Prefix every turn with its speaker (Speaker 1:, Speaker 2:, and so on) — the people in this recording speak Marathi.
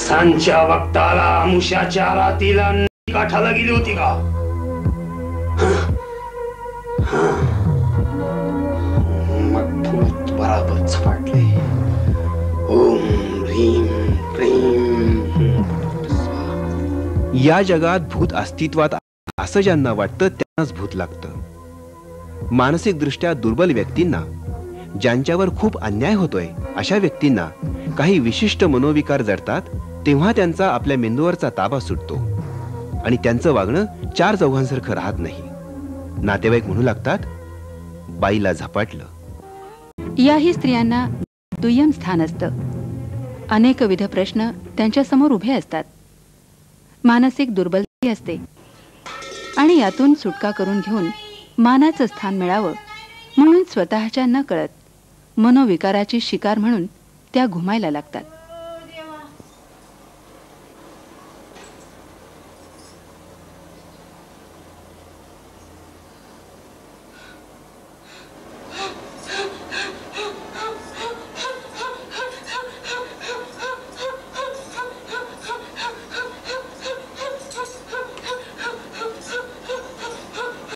Speaker 1: सांच्या वक्ताला मुशाच्या रातीला काठाला गेली होती का? मग भूत बराबर झपाटले. ओम ह्रीम क्लीम.
Speaker 2: या जगात भूत अस्तित्वात असं ज्यांना वाटतं त्यांनाच भूत लागतं. मानसिक दृष्ट्या दुर्बल व्यक्तींना, ज्यांच्यावर खूप अन्याय होतोय अशा व्यक्तींना काही विशिष्ट मनोविकार जडतात, तेव्हा त्यांचा आपल्या मेंदूवरचा ताबा सुटतो आणि त्यांचं वागणं चार चौघांसारखं राहत नाही. नातेवाईक म्हणू लागतात, बाईला झपाटलं.
Speaker 3: याही स्त्रियांना दुय्यम स्थान असतं. अनेकविध प्रश्न त्यांच्या समोर उभे असतात. मानसिक दुर्बलता असते आणि यातून सुटका करून घेऊन मानाचं स्थान मिळावं म्हणून स्वतःच्या न कळत मनोविकाराची शिकार म्हणून त्या घुमायला लागतात.